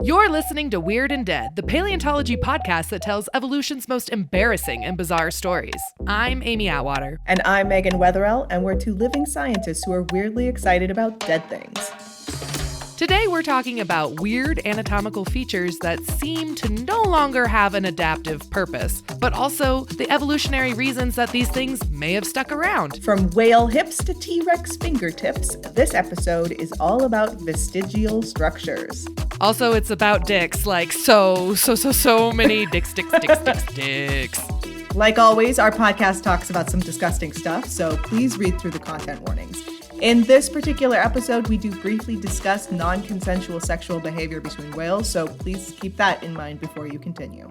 You're listening to Weird and Dead, the paleontology podcast that tells evolution's most embarrassing and bizarre stories. I'm Amy Atwater. And I'm Megan Wetherell, and we're two living scientists who are weirdly excited about dead things. Today we're talking about weird anatomical features that seem to no longer have an adaptive purpose, but also the evolutionary reasons that these things may have stuck around. From whale hips to T-Rex fingertips, this episode is all about vestigial structures. Also, it's about dicks, like so many dicks. Like always, our podcast talks about some disgusting stuff, so please read through the content warnings. In this particular episode, we do briefly discuss non-consensual sexual behavior between whales, so please keep that in mind before you continue.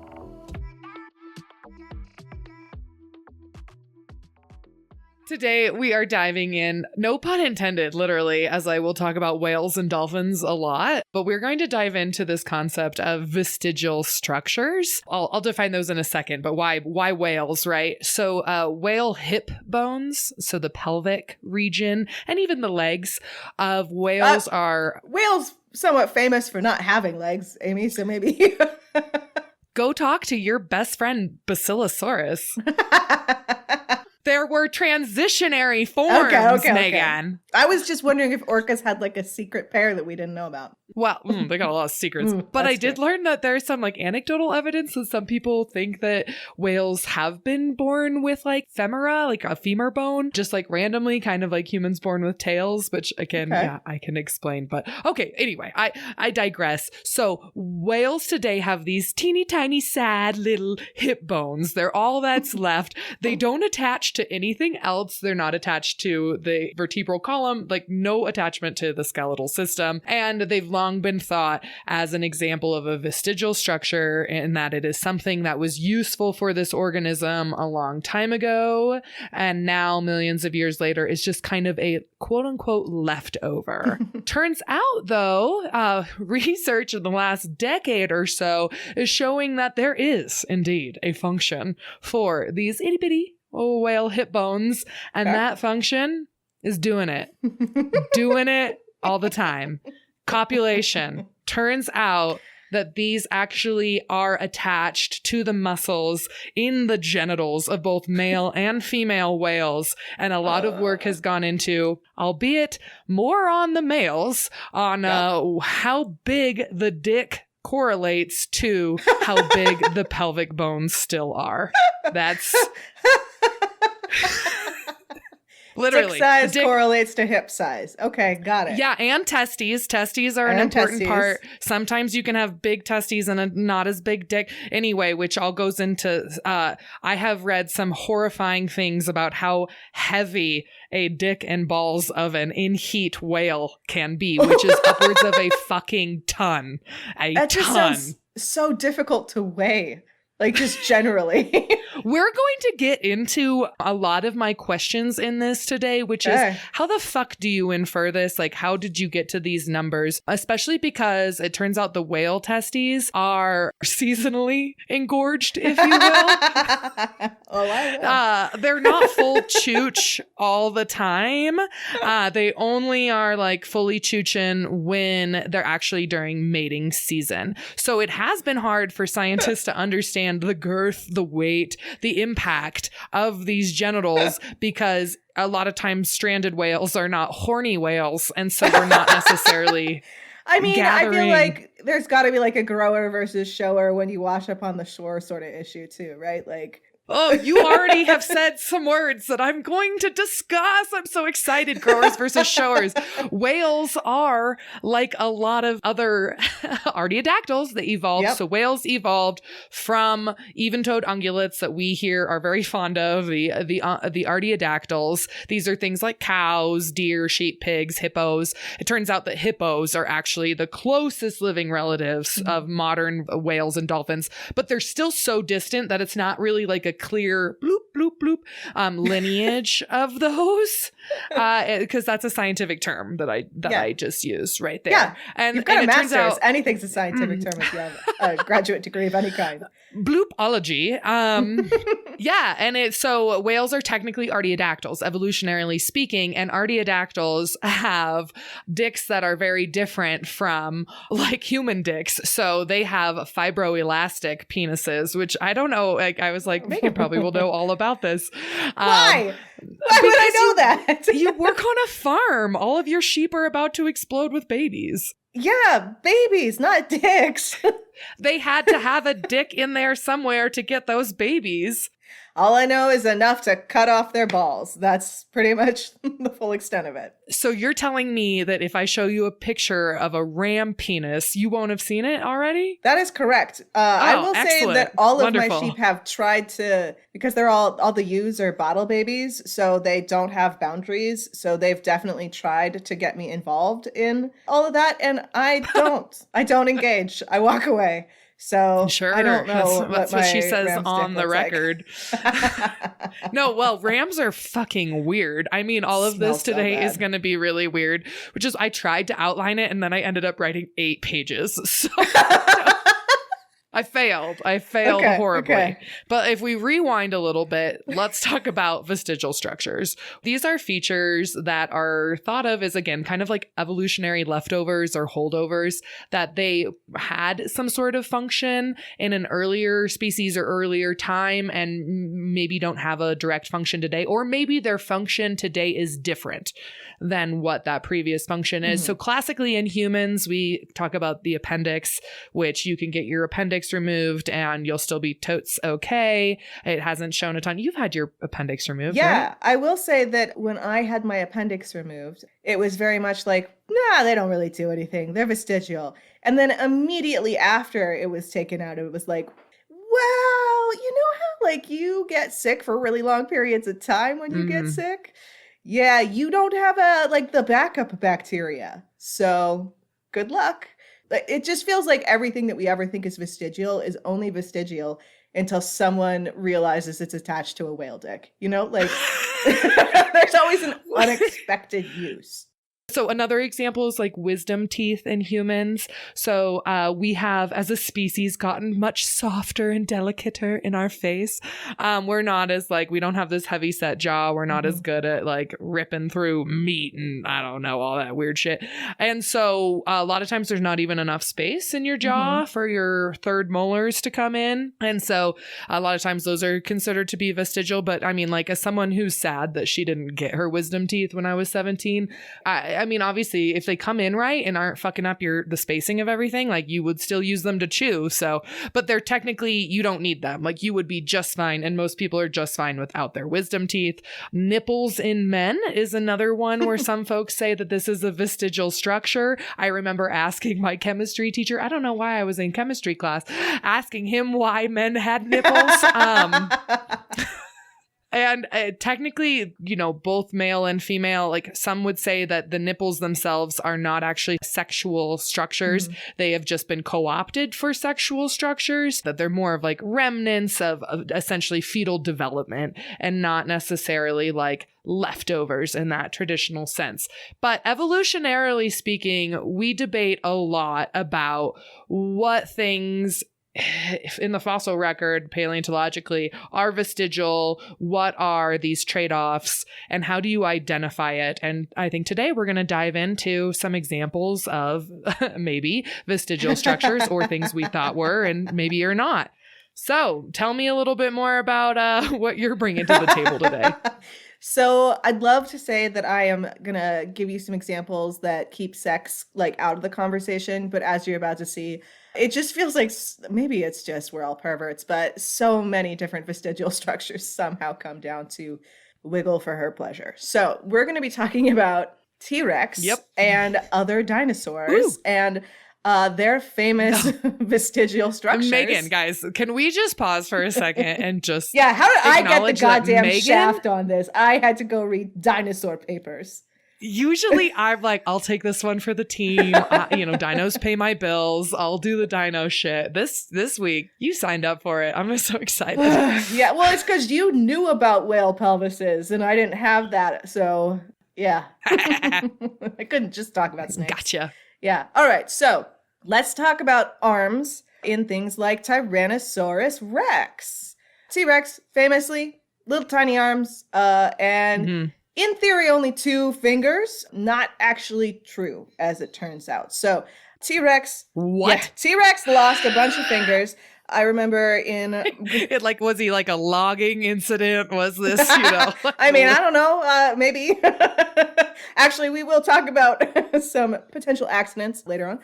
Today, we are diving in, no pun intended, literally, as I will talk about whales and dolphins a lot, but we're going to dive into this concept of vestigial structures. I'll define those in a second, but why whales, right? So whale hip bones, so the pelvic region, and even the legs of whales are... Whales somewhat famous for not having legs, Amy, so maybe... Go talk to your best friend, Basilosaurus. There were transitionary forms, Megan. I was just wondering if orcas had like a secret pair that we didn't know about. Well, they got a lot of secrets. But I did learn that there's some like anecdotal evidence that some people think that whales have been born with like femora, like a femur bone, just like randomly, kind of like humans born with tails, which again, yeah, I can explain. But okay, anyway, I digress. So whales today have these teeny tiny sad little hip bones. They're all that's left. They don't attach to anything else. They're not attached to the vertebral column, like no attachment to the skeletal system. And they've long been thought as an example of a vestigial structure, in that it is something that was useful for this organism a long time ago. And now, millions of years later, is just kind of a quote unquote leftover. Turns out, though, research in the last decade or so is showing that there is indeed a function for these itty bitty whale hip bones, and that function is doing it all the time. Copulation. Turns out that these actually are attached to the muscles in the genitals of both male and female whales, and a lot of work has gone into, albeit more on the males, on how big the dick correlates to how big the pelvic bones still are. That's literally dick size correlates to hip size. Okay, got it. Yeah, and testes. Testes are an important part. Sometimes you can have big testes and a not as big dick. Anyway, which all goes into, I have read some horrifying things about how heavy a dick and balls of an in-heat whale can be, which is upwards of a fucking ton. That just sounds so difficult to weigh. Like, just generally. We're going to get into a lot of my questions in this today, which is, how the fuck do you infer this? Like, how did you get to these numbers? Especially because it turns out the whale testes are seasonally engorged, if you will. They're not full chooch all the time. They only are like fully choochin' when they're actually during mating season. So it has been hard for scientists to understand the girth, the weight, the impact of these genitals, because a lot of times stranded whales are not horny whales, and so we're not necessarily I feel like there's got to be like a grower versus shower when you wash up on the shore sort of issue too, right? Like, oh, you already have said some words that I'm going to discuss. I'm so excited. Growers versus showers. Whales are like a lot of other artiodactyls that evolved. Yep. So whales evolved from even-toed ungulates that we here are very fond of, the artiodactyls. These are things like cows, deer, sheep, pigs, hippos. It turns out that hippos are actually the closest living relatives of modern whales and dolphins, but they're still so distant that it's not really like a clear bloop bloop, bloop, lineage of those, because that's a scientific term that I just used right there. Yeah, and you've got and a it turns master's. out Anything's a scientific term if you have a graduate degree of any kind. Bloopology. Yeah, and so whales are technically artiodactyls, evolutionarily speaking, and artiodactyls have dicks that are very different from like human dicks. So they have fibroelastic penises, which I don't know. Like I was like, Megan probably will know all about this. Why? Why would I know that? You work on a farm. All of your sheep are about to explode with babies. Yeah, babies, not dicks. They had to have a dick in there somewhere to get those babies. All I know is enough to cut off their balls. That's pretty much the full extent of it. So you're telling me that if I show you a picture of a ram penis, you won't have seen it already? That is correct. I will say that all of Wonderful. my sheep have tried to, because they're all the ewes are bottle babies, so they don't have boundaries. So they've definitely tried to get me involved in all of that. And I don't engage. I walk away. So sure, I don't know that's what she says ram's on the record. Like. No, well, rams are fucking weird. I mean, all of this today is going to be really weird, which is I tried to outline it and then I ended up writing 8 pages. So I failed horribly. Okay. But if we rewind a little bit, let's talk about vestigial structures. These are features that are thought of as, again, kind of like evolutionary leftovers or holdovers, that they had some sort of function in an earlier species or earlier time and maybe don't have a direct function today, or maybe their function today is different than what that previous function is. So classically in humans, we talk about the appendix, which you can get your appendix removed and you'll still be totes okay. It hasn't shown a ton. You've had your appendix removed, yeah, right? I will say that when I had my appendix removed, it was very much like, nah, they don't really do anything. They're vestigial. And then immediately after it was taken out, it was like, well, you know how like you get sick for really long periods of time when you get sick? Yeah, you don't have the backup bacteria. So good luck. It just feels like everything that we ever think is vestigial is only vestigial until someone realizes it's attached to a whale dick. You know, like there's always an unexpected use. So another example is like wisdom teeth in humans. So we have, as a species, gotten much softer and delicater in our face. We're not as like, we don't have this heavy set jaw. We're not as good at like ripping through meat and I don't know, all that weird shit. And so a lot of times there's not even enough space in your jaw for your third molars to come in. And so a lot of times those are considered to be vestigial. But I mean, like as someone who's sad that she didn't get her wisdom teeth when I was 17, I mean, obviously, if they come in right and aren't fucking up the spacing of everything, like you would still use them to chew. So, but they're technically, you don't need them. Like you would be just fine. And most people are just fine without their wisdom teeth. Nipples in men is another one where some folks say that this is a vestigial structure. I remember asking my chemistry teacher, I don't know why I was in chemistry class, asking him why men had nipples. And technically, you know, both male and female, like some would say that the nipples themselves are not actually sexual structures. They have just been co-opted for sexual structures, that they're more of like remnants of essentially fetal development and not necessarily like leftovers in that traditional sense. But evolutionarily speaking, we debate a lot about what things in the fossil record, paleontologically, are vestigial, what are these trade-offs, and how do you identify it? And I think today we're going to dive into some examples of maybe vestigial structures or things we thought were and maybe are not. So tell me a little bit more about what you're bringing to the table today. So I'd love to say that I am going to give you some examples that keep sex like out of the conversation. But as you're about to see, it just feels like maybe it's just we're all perverts, but so many different vestigial structures somehow come down to wiggle for her pleasure. So we're going to be talking about T-Rex and other dinosaurs and their famous vestigial structures. Megan, guys, can we just pause for a second and just how did I get the goddamn shaft on this? I had to go read dinosaur papers. Usually I'm like, I'll take this one for the team. Dinos pay my bills. I'll do the dino shit. This week, you signed up for it. I'm so excited. Yeah, well, it's because you knew about whale pelvises and I didn't have that. So, yeah. I couldn't just talk about snakes. Gotcha. Yeah. All right. So let's talk about arms in things like Tyrannosaurus Rex. T-Rex, famously, little tiny arms, and in theory, only 2 fingers. Not actually true, as it turns out. So T-Rex... What? Yeah, T-Rex lost a bunch of fingers. I remember in... Was he like a logging incident? Was this, I mean, I don't know. Maybe. Actually, we will talk about some potential accidents later on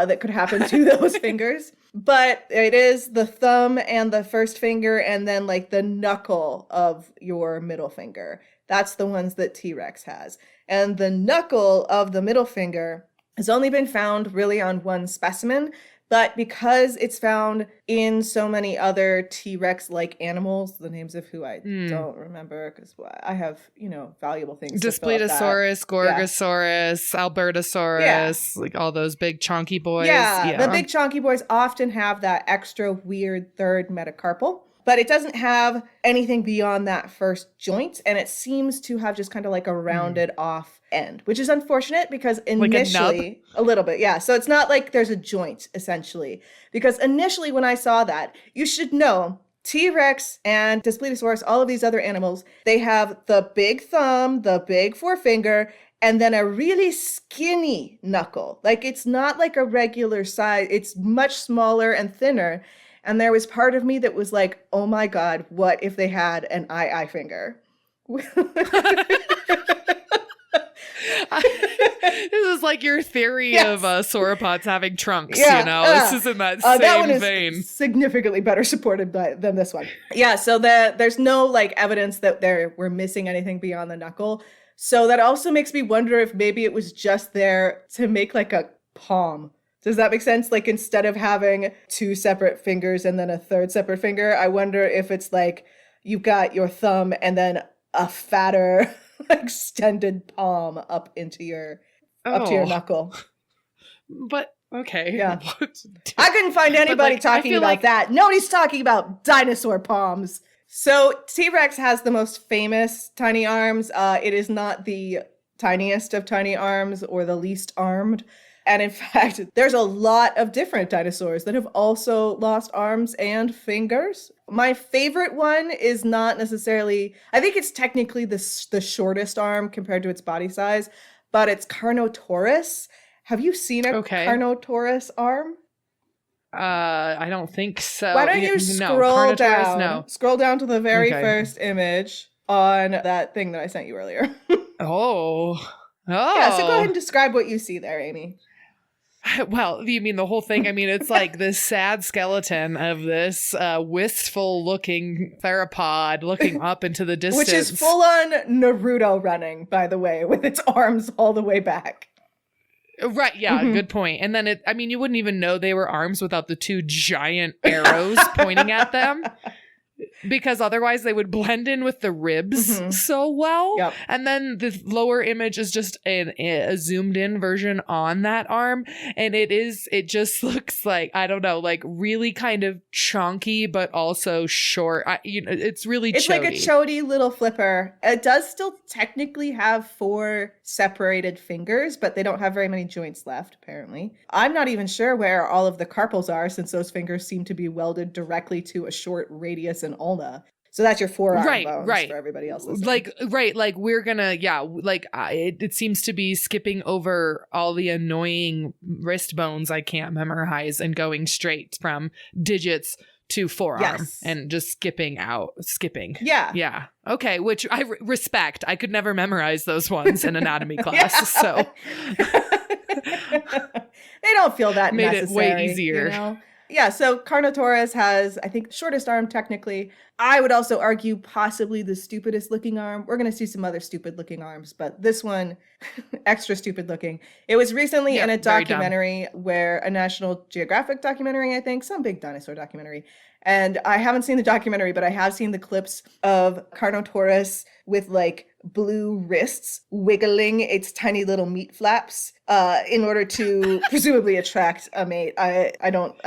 that could happen to those fingers. But it is the thumb and the first finger and then like the knuckle of your middle finger. That's the ones that T-Rex has. And the knuckle of the middle finger has only been found really on one specimen. But because it's found in so many other T-Rex-like animals, the names of who I don't remember because I have, valuable things to fill up that. Daspletosaurus, Gorgosaurus, Albertosaurus, like all those big chunky boys. Yeah, the big chunky boys often have that extra weird third metacarpal. But it doesn't have anything beyond that first joint, and it seems to have just kind of like a rounded off end, which is unfortunate because initially, a little bit, yeah. So it's not like there's a joint, essentially. Because initially when I saw that, you should know T-Rex and Daspletosaurus, all of these other animals, they have the big thumb, the big forefinger, and then a really skinny knuckle. Like it's not like a regular size, it's much smaller and thinner. And there was part of me that was like, oh my God, what if they had an eye finger? This is like your theory of sauropods having trunks, This is in that same that one is vein. Significantly better supported than this one. Yeah, so there's no like evidence that we're missing anything beyond the knuckle. So that also makes me wonder if maybe it was just there to make like a palm. Does that make sense? Like instead of having 2 separate fingers and then a third separate finger, I wonder if it's like you've got your thumb and then a fatter extended palm up into your knuckle. But okay. Yeah. I couldn't find anybody talking about that. Nobody's talking about dinosaur palms. So T-Rex has the most famous tiny arms. It is not the tiniest of tiny arms or the least armed. And in fact, there's a lot of different dinosaurs that have also lost arms and fingers. My favorite one is not necessarily, I think it's technically the shortest arm compared to its body size, but it's Carnotaurus. Have you seen a Carnotaurus arm? I don't think so. Why don't you scroll down? No. Scroll down to the very first image on that thing that I sent you earlier. Oh. Yeah, so go ahead and describe what you see there, Amy. Well, you mean the whole thing? I mean, it's like this sad skeleton of this wistful looking theropod looking up into the distance. Which is full on Naruto running, by the way, with its arms all the way back. Right, yeah, good point. And then you wouldn't even know they were arms without the 2 giant arrows pointing at them. Because otherwise they would blend in with the ribs so well. Yep. And then the lower image is just a zoomed in version on that arm. And it just looks like, I don't know, like really kind of chunky, but also short. It's really It's like a chody little flipper. It does still technically have 4 separated fingers, but they don't have very many joints left, apparently. I'm not even sure where all of the carpals are, since those fingers seem to be welded directly to a short radius and ulna. So that's your forearm bones for everybody else listening. Like we're gonna, it seems to be skipping over all the annoying wrist bones I can't memorize and going straight from digits to forearm and just skipping. Yeah. Yeah. Okay. Which I respect. I could never memorize those ones in anatomy class. So they don't feel that made necessary, it way easier. You know? Yeah, so Carnotaurus has, I think, shortest arm technically. I would also argue possibly the stupidest looking arm. We're going to see some other stupid looking arms, but this one, extra stupid looking. It was recently in a documentary where a National Geographic documentary, I think, some big dinosaur documentary. And I haven't seen the documentary, but I have seen the clips of Carnotaurus with like blue wrists wiggling its tiny little meat flaps in order to presumably attract a mate. I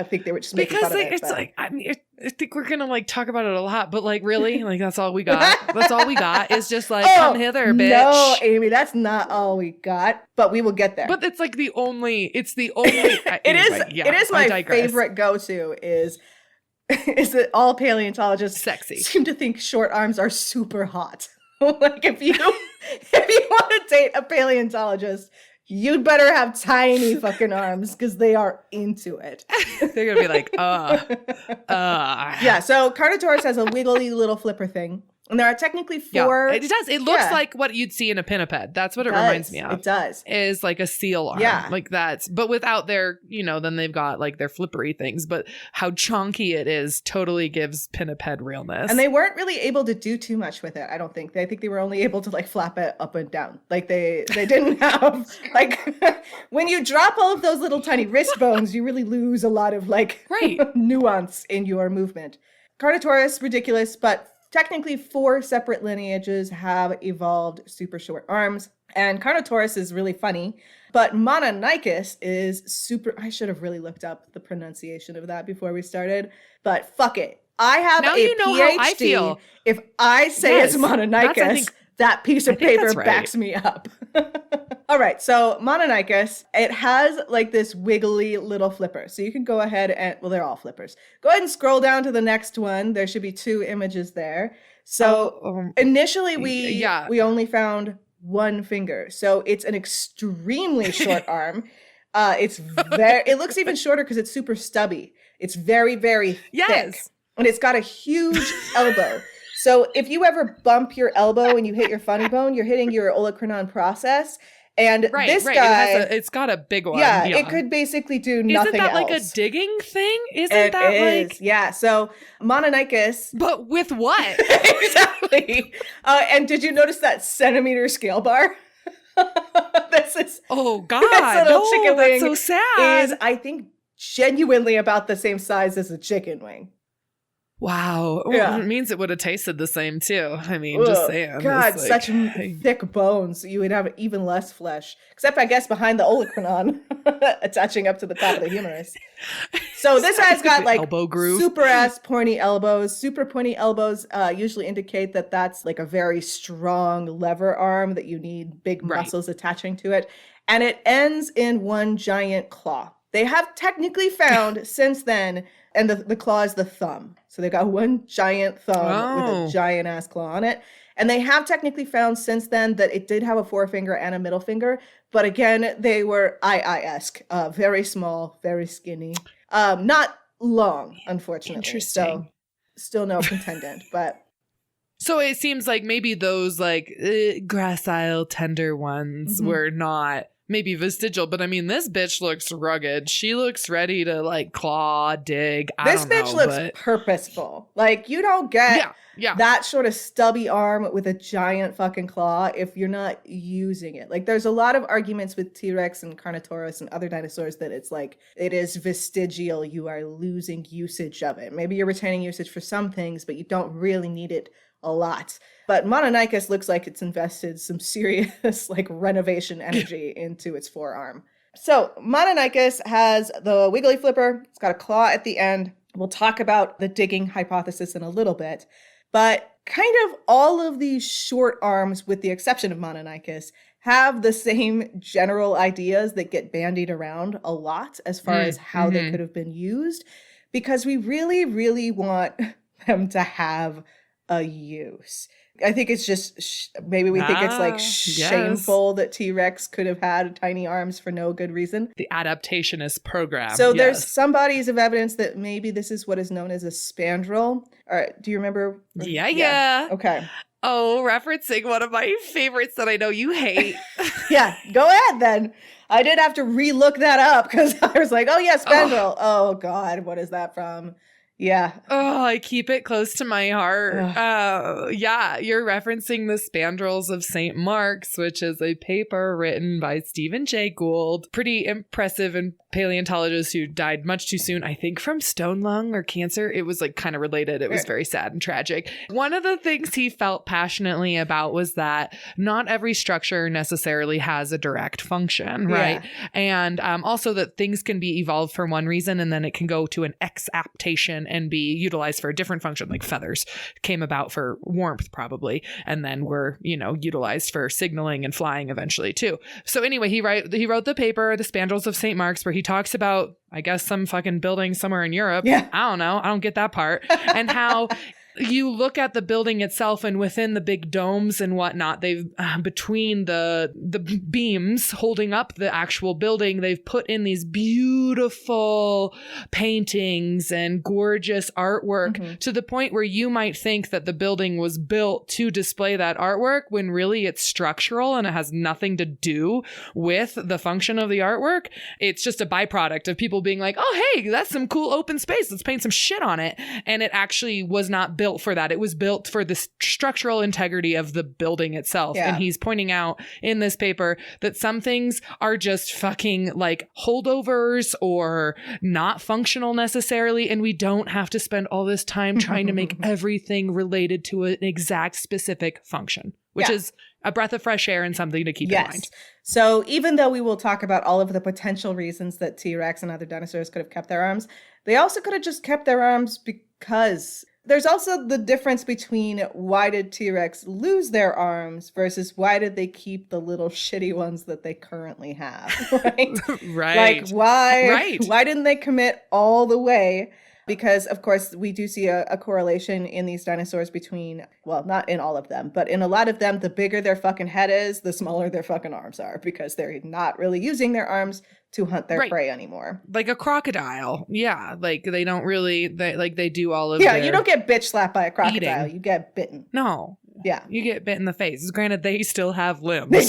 think they were just making fun of it. It's like, I mean, I think we're gonna like talk about it a lot, but like really, like that's all we got. That's all we got is just like, come hither, bitch. No, Amy, that's not all we got, but we will get there. But it's like the only. It is my favorite go-to is that all paleontologists sexy seem to think short arms are super hot. Like if you want to date a paleontologist, you'd better have tiny fucking arms because they are into it. They're gonna be like, Yeah, so Carnotaurus has a wiggly little flipper thing. And there are technically 4. Yeah, it does. It looks like what you'd see in a pinniped. That's what it reminds me of. It does. Is like a seal arm. Yeah. Like that's, but without their, then they've got like their flippery things. But how chunky it is totally gives pinniped realness. And they weren't really able to do too much with it, I don't think. I think they were only able to like flap it up and down. Like they didn't have, like, when you drop all of those little tiny wrist bones, you really lose a lot of like nuance in your movement. Carnotaurus, ridiculous, but technically 4 separate lineages have evolved super short arms. And Carnotaurus is really funny, but Mononychus is super... I should have really looked up the pronunciation of that before we started, but fuck it. I have now a you know PhD. How I feel. If I say it's Mononychus, that piece of paper right. backs me up. All right, so Mononychus, it has like this wiggly little flipper. So you can go ahead and, well, they're all flippers. Go ahead and scroll down to the next one. There should be 2 images there. So initially we only found 1 finger. So it's an extremely short arm. It looks even shorter because it's super stubby. It's very, very thick. And it's got a huge elbow. So if you ever bump your elbow and you hit your funny bone, you're hitting your olecranon process. And this guy... it's got a big one. Yeah, it could basically do nothing else. Isn't that like a digging thing? Yeah, so Mononychus... But with what? Exactly. And did you notice that centimeter scale bar? This is... Oh, God. No, that's so sad. Is, I think, genuinely about the same size as a chicken wing. Wow. Well, it means it would have tasted the same too. I mean, just saying. God, such thick bones. You would have even less flesh. Except, I guess, behind the olecranon attaching up to the top of the humerus. So this guy's got like elbow groove. Super ass pointy elbows. Super pointy elbows usually indicate that that's like a very strong lever arm that you need big muscles attaching to it. And it ends in 1 giant claw. They have technically found since then, and the claw is the thumb. So they got 1 giant thumb with a giant ass claw on it. And they have technically found since then that it did have a forefinger and a middle finger. But again, they were ii-esque, very small, very skinny. Not long, unfortunately. Interesting. So still no contendant, but... So it seems like maybe those like gracile, tender ones were not... Maybe vestigial, but I mean, this bitch looks rugged. She looks ready to like claw, dig. This bitch looks purposeful. Like you don't get that sort of stubby arm with a giant fucking claw if you're not using it. Like there's a lot of arguments with T-Rex and Carnotaurus and other dinosaurs that it's like, it is vestigial. You are losing usage of it. Maybe you're retaining usage for some things, but you don't really need it a lot. But Mononychus looks like it's invested some serious like renovation energy into its forearm. So Mononychus has the wiggly flipper. It's got a claw at the end. We'll talk about the digging hypothesis in a little bit. But kind of all of these short arms, with the exception of Mononychus, have the same general ideas that get bandied around a lot as far as how they could have been used. Because we really, really want them to have a use. I think it's just maybe we think it's like shameful that T-Rex could have had tiny arms for no good reason. The adaptationist program. So there's some bodies of evidence that maybe this is what is known as a spandrel. All right, do you remember? Yeah. Okay. Oh, referencing one of my favorites that I know you hate. Yeah, go ahead then. I did have to re-look that up because I was like, oh yeah, spandrel. Oh God, what is that from? Yeah. Oh, I keep it close to my heart. Yeah, you're referencing the Spandrels of St. Mark's, which is a paper written by Stephen Jay Gould. Pretty impressive and paleontologist who died much too soon, I think from stone lung or cancer. It was like kind of related. It was very sad and tragic. One of the things he felt passionately about was that not every structure necessarily has a direct function, right? Yeah. And also that things can be evolved for one reason and then it can go to an exaptation and be utilized for a different function, like feathers came about for warmth probably, and then were, utilized for signaling and flying eventually too. So anyway, he wrote the paper, The Spandrels of St. Mark's, where he talks about, I guess, some fucking building somewhere in Europe. Yeah. I don't know. I don't get that part. And how you look at the building itself and within the big domes and whatnot, they've between the beams holding up the actual building, they've put in these beautiful paintings and gorgeous artwork to the point where you might think that the building was built to display that artwork when really it's structural and it has nothing to do with the function of the artwork. It's just a byproduct of people being like, oh, hey, that's some cool open space. Let's paint some shit on it. And it actually was not built for that. It was built for the structural integrity of the building itself. Yeah. And he's pointing out in this paper that some things are just fucking like holdovers or not functional necessarily. And we don't have to spend all this time trying to make everything related to an exact specific function, which is a breath of fresh air and something to keep in mind. So even though we will talk about all of the potential reasons that T-Rex and other dinosaurs could have kept their arms, they also could have just kept their arms because there's also the difference between why did T-Rex lose their arms versus why did they keep the little shitty ones that they currently have, right? Right. Like why didn't they commit all the way? Because, of course, we do see a correlation in these dinosaurs between, well, not in all of them, but in a lot of them, the bigger their fucking head is, the smaller their fucking arms are because they're not really using their arms to hunt their prey anymore. Like a crocodile. Yeah. Like they don't really, they do all of their you don't get bitch slapped by a crocodile. Eating. You get bitten. No. Yeah. You get bit in the face. Granted, they still have limbs. They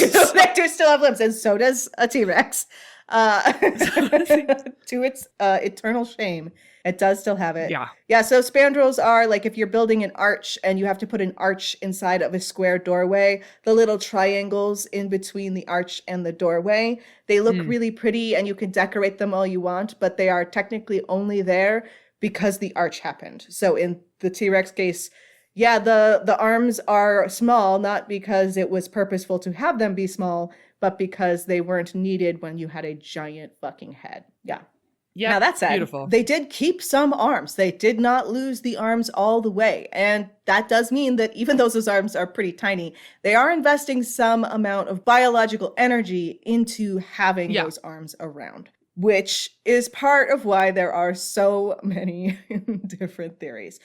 do still have limbs. And so does a T-Rex. To its eternal shame. It does still have it. Yeah. Yeah. So spandrels are like if you're building an arch and you have to put an arch inside of a square doorway, the little triangles in between the arch and the doorway, they look really pretty and you can decorate them all you want, but they are technically only there because the arch happened. So in the T-Rex case, the arms are small, not because it was purposeful to have them be small, but because they weren't needed when you had a giant fucking head. Yeah. Yeah. Now that said, beautiful. They did keep some arms. They did not lose the arms all the way. And that does mean that even though those arms are pretty tiny, they are investing some amount of biological energy into having those arms around, which is part of why there are so many different theories.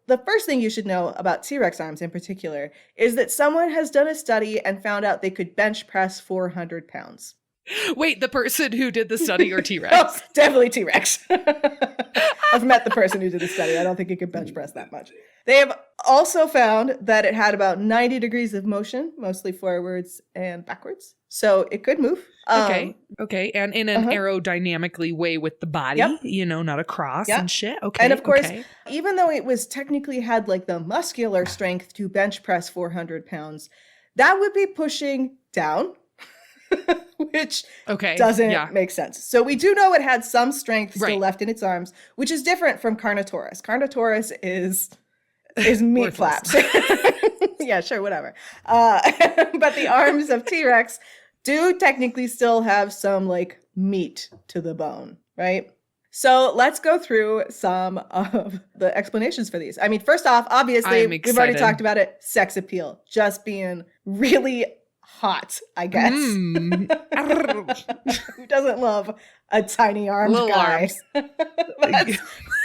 The first thing you should know about T-Rex arms in particular is that someone has done a study and found out they could bench press 400 pounds. Wait, the person who did the study or T-Rex? Oh, definitely T-Rex. I've met the person who did the study. I don't think he could bench press that much. They have also found that it had about 90 degrees of motion, mostly forwards and backwards. So it could move. Okay. And in an aerodynamically way with the body, not across and shit. Okay. And of course, even though it was technically had like the muscular strength to bench press 400 pounds, that would be pushing down. Which doesn't make sense. So we do know it had some strength still left in its arms, which is different from Carnotaurus. Carnotaurus is meat flaps. Yeah, sure, whatever. But the arms of T-Rex do technically still have some like meat to the bone, right? So let's go through some of the explanations for these. I mean, first off, obviously, we've already talked about it. Sex appeal, just being really hot, I guess. Who doesn't love a tiny armed little guy? Arms.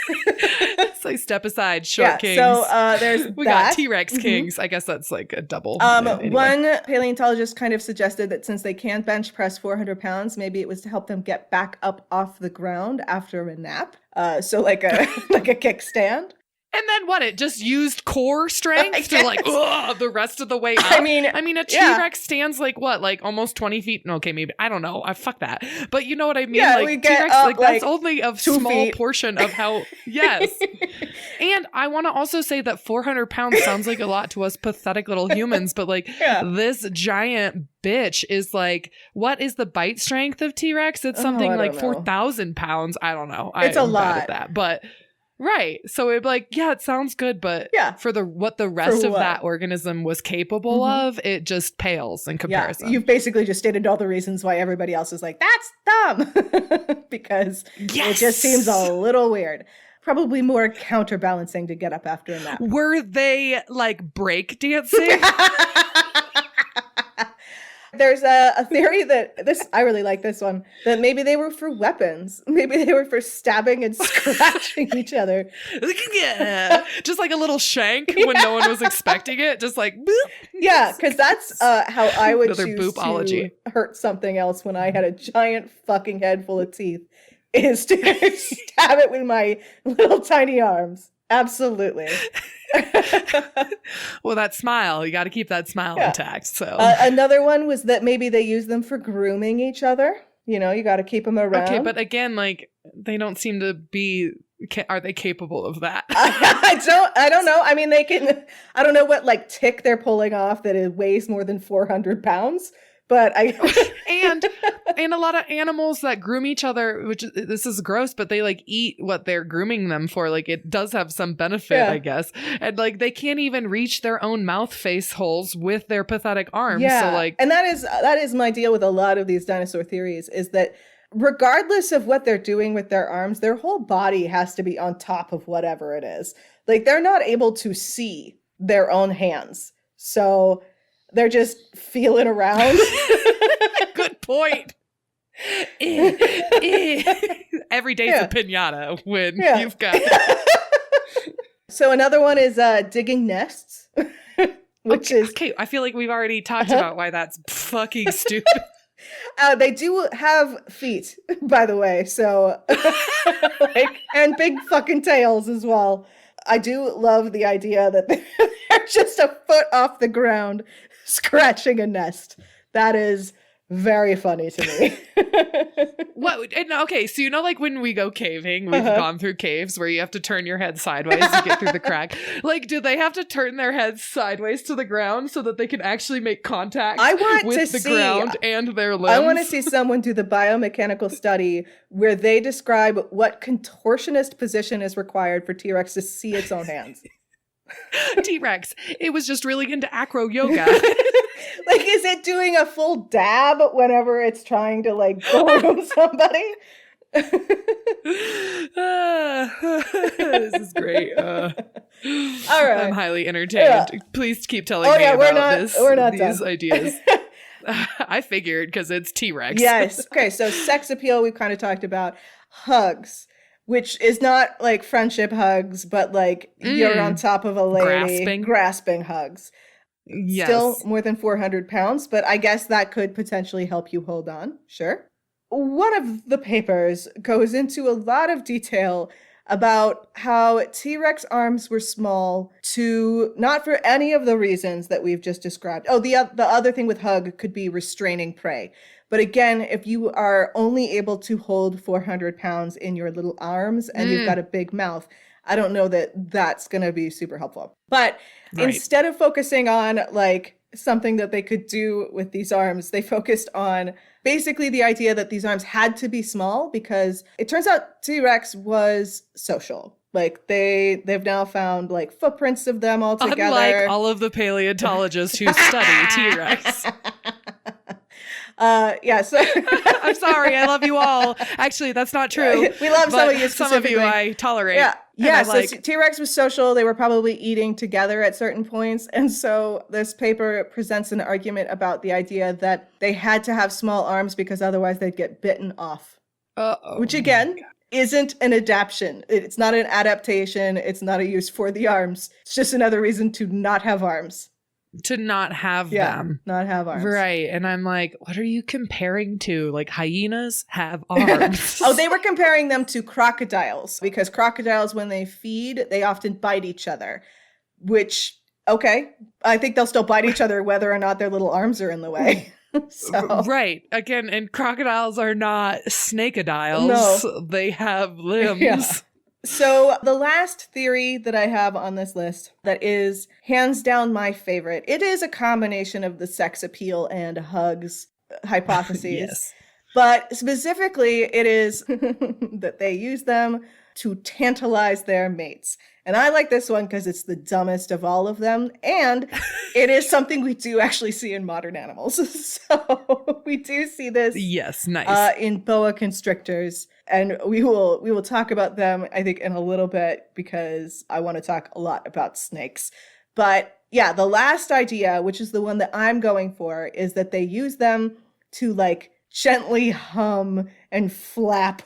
It's like step aside, short kings. So there's we got T-Rex kings. I guess that's like a double. Anyway. One paleontologist kind of suggested that since they can't bench press 400 pounds, maybe it was to help them get back up off the ground after a nap. So like a kickstand. And then what? It just used core strength to like the rest of the way up. I mean, a T-Rex stands like what? Like almost 20 feet. Okay, maybe. I don't know. Fuck that. But you know what I mean? Yeah, like we get T-Rex, up, like that's only a 2 small feet. portion of how, yes. And I want to also say that 400 pounds sounds like a lot to us pathetic little humans, but like this giant bitch is like, what is the bite strength of T-Rex? It's something like 4,000 pounds. I don't know. It's a lot. Bad at that, but right. So it'd be like, yeah, it sounds good, but for what the rest of that organism was capable of, it just pales in comparison. Yeah, you've basically just stated all the reasons why everybody else is like, that's dumb, because it just seems a little weird. Probably more counterbalancing to get up after a nap. Were they like break dancing? There's a theory that I really like this one, that maybe they were for weapons. Maybe they were for stabbing and scratching each other. Just like a little shank when no one was expecting it. Just like, boop. Yeah, because that's how I would Another choose boopology. to hurt something else when I had a giant fucking head full of teeth, is to stab it with my little tiny arms. Absolutely. Well, that smile, you got to keep that smile intact. So another one was that maybe they use them for grooming each other. You know, you got to keep them around. Okay, but again, like they don't seem to be. Are they capable of that? I don't know. I mean, they can. I don't know what like tick they're pulling off that it weighs more than 400 pounds. But and a lot of animals that groom each other, which this is gross, but they like eat what they're grooming them for. Like it does have some benefit, I guess. And like they can't even reach their own mouth face holes with their pathetic arms. Yeah. So like, and that is my deal with a lot of these dinosaur theories, is that regardless of what they're doing with their arms, their whole body has to be on top of whatever it is. Like they're not able to see their own hands. So they're just feeling around. Good point. Every day's a pinata when you've got. So another one is digging nests, which is okay. I feel like we've already talked about why that's fucking stupid. They do have feet, by the way. So, and big fucking tails as well. I do love the idea that they're just a foot off the ground scratching a nest. That is very funny to me. What? Okay, so you know, like when we go caving, we've gone through caves where you have to turn your head sideways to get through the crack. Like, do they have to turn their heads sideways to the ground so that they can actually make contact with the ground and their limbs? I want to see someone do the biomechanical study where they describe what contortionist position is required for T-Rex to see its own hands. T-Rex, it was just really into acro yoga. Like, is it doing a full dab whenever it's trying to like groom somebody? This is great. All right, I'm highly entertained. Please keep telling me about these ideas. I figured, because it's T-Rex. Yes. Okay, so sex appeal we've kind of talked about. Hugs, which is not like friendship hugs, but like you're on top of a lady. Grasping hugs. Yes. Still more than 400 pounds, but I guess that could potentially help you hold on. Sure. One of the papers goes into a lot of detail about how T-Rex arms were small to not for any of the reasons that we've just described. Oh, the other thing with hug could be restraining prey. But again, if you are only able to hold 400 pounds in your little arms and you've got a big mouth, I don't know that that's going to be super helpful. But instead of focusing on like something that they could do with these arms, they focused on basically the idea that these arms had to be small because it turns out T-Rex was social. Like they've now found like footprints of them all together. Unlike all of the paleontologists who study T-Rex. So I'm sorry, I love you all. Actually, that's not true. We love some of you specifically. Some of you I tolerate. Yeah, so T-Rex was social. They were probably eating together at certain points. And so this paper presents an argument about the idea that they had to have small arms because otherwise they'd get bitten off. Which again, isn't an adaptation. It's not an adaptation. It's not a use for the arms. It's just another reason to not have arms. to not have Yeah, them. not have arms. Right. And I'm like, what are you comparing to? Like hyenas have arms. Oh, they were comparing them to crocodiles because crocodiles, when they feed, they often bite each other, which, okay, I think they'll still bite each other whether or not their little arms are in the way. So. Right. Again, and crocodiles are not snakeadiles. No. They have limbs. Yeah. So the last theory that I have on this list that is hands down my favorite, it is a combination of the sex appeal and hugs hypotheses. Yes. But specifically, it is that they use them to tantalize their mates. And I like this one because it's the dumbest of all of them. And it is something we do actually see in modern animals. So we do see this. Yes, nice. In boa constrictors. And we will talk about them, I think, in a little bit because I want to talk a lot about snakes. But yeah, the last idea, which is the one that I'm going for, is that they use them to like gently hum and flap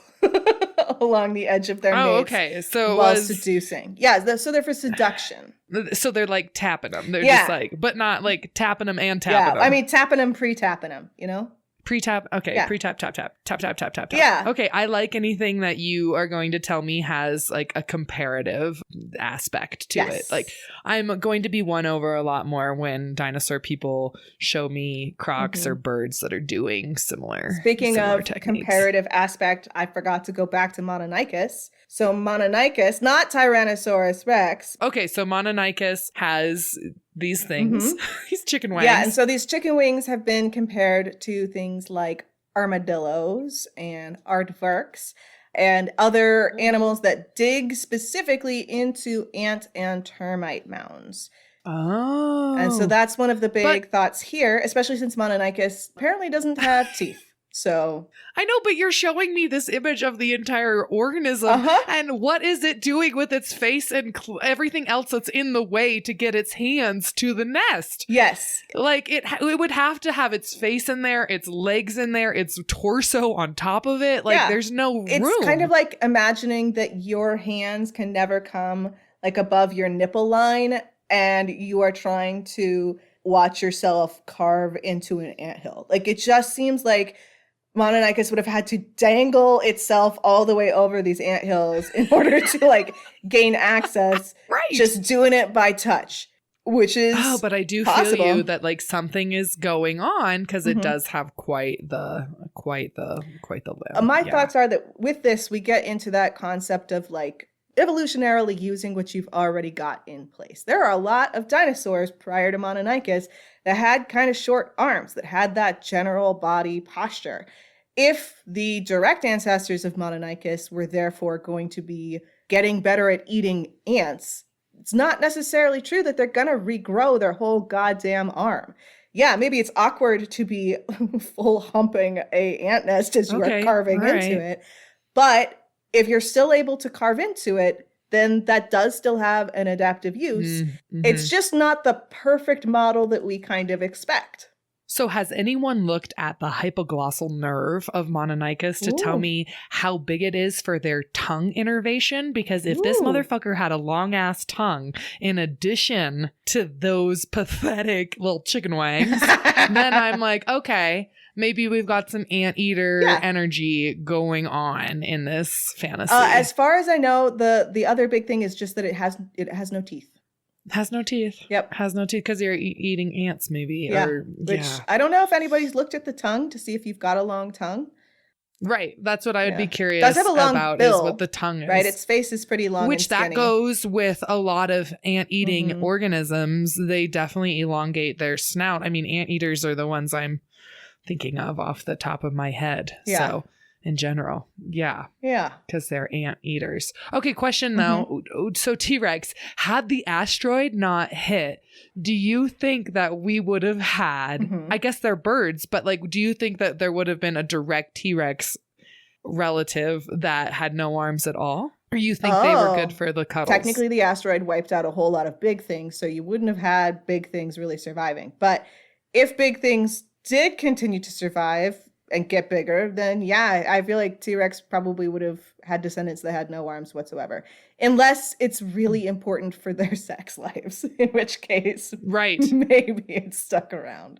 along the edge of their mates. Oh, okay. So while seducing. Yeah, so they're for seduction. So they're like tapping them. They're Yeah. just like, but not like tapping them and tapping them. I mean, tapping them, pre-tapping them, you know? Pre-tap. Okay. Yeah. Pre-tap, tap, tap, tap, tap, tap, tap, tap. Yeah. Okay. I like anything that you are going to tell me has like a comparative aspect to Yes. it. Like I'm going to be won over a lot more when dinosaur people show me crocs or birds that are doing similar. Speaking of techniques. comparative aspect, I forgot to go back to Mononychus. So Mononychus, not Tyrannosaurus Rex. Okay. So Mononychus has these things, these chicken wings. Yeah, and so these chicken wings have been compared to things like armadillos and aardvarks and other animals that dig specifically into ant and termite mounds. Oh. And so that's one of the big thoughts here, especially since Mononychus apparently doesn't have teeth. So I know, but you're showing me this image of the entire organism, and what is it doing with its face and everything else that's in the way to get its hands to the nest? yes. Like it would have to have its face in there, its legs in there, its torso on top of it. Like there's no room. It's kind of like imagining that your hands can never come like above your nipple line and you are trying to watch yourself carve into an anthill. Like it just seems like Mononychus would have had to dangle itself all the way over these anthills in order to like gain access. Right. Just doing it by touch, which is but I do possible. feel you that like something is going on because it does have quite the limb. My thoughts are that with this, we get into that concept of like evolutionarily using what you've already got in place. There are a lot of dinosaurs prior to Mononychus that had kind of short arms, that had that general body posture. If the direct ancestors of Mononychus were therefore going to be getting better at eating ants, it's not necessarily true that they're going to regrow their whole goddamn arm. Yeah, maybe it's awkward to be full humping a ant nest as you are carving into it. But if you're still able to carve into it, then that does still have an adaptive use. It's just not the perfect model that we kind of expect. So has anyone looked at the hypoglossal nerve of Mononychus to tell me how big it is for their tongue innervation? Because if this motherfucker had a long ass tongue in addition to those pathetic little chicken wings, then I'm like, okay, maybe we've got some anteater energy going on in this fantasy. As far as I know, the other big thing is just that it has no teeth. Has no teeth. Yep. Has no teeth because you're eating ants, maybe. Yeah. Or, Which I don't know if anybody's looked at the tongue to see if you've got a long tongue. Right. That's what I would be curious Does have a long about bill, is what the tongue is. Right. Its face is pretty long. Which and that skinny. goes with a lot of ant-eating organisms. They definitely elongate their snout. I mean, anteaters are the ones I'm thinking of off the top of my head. Yeah. So in general. Yeah. Yeah. Because they're anteaters. Okay, question though. So T-Rex, had the asteroid not hit, do you think that we would have had, I guess they're birds, but like, do you think that there would have been a direct T-Rex relative that had no arms at all? Or you think they were good for the cuddles? Technically, the asteroid wiped out a whole lot of big things, so you wouldn't have had big things really surviving. But if big things did continue to survive, and get bigger, then yeah, I feel like T-Rex probably would have had descendants that had no arms whatsoever. Unless it's really important for their sex lives, in which case, right, maybe it's stuck around.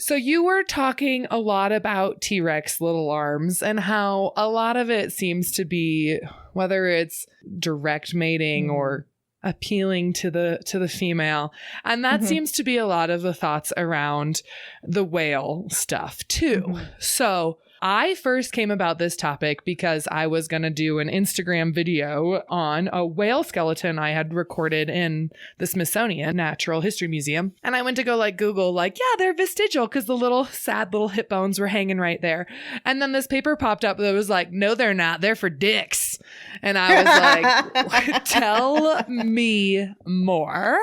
So you were talking a lot about T-Rex little arms and how a lot of it seems to be, whether it's direct mating or appealing to the female. And that seems to be a lot of the thoughts around the whale stuff too. So I first came about this topic because I was going to do an Instagram video on a whale skeleton I had recorded in the Smithsonian Natural History Museum. And I went to go like Google, like, yeah, they're vestigial because the little sad little hip bones were hanging right there. And then this paper popped up that was like, no, they're not. They're for dicks. And I was like, tell me more.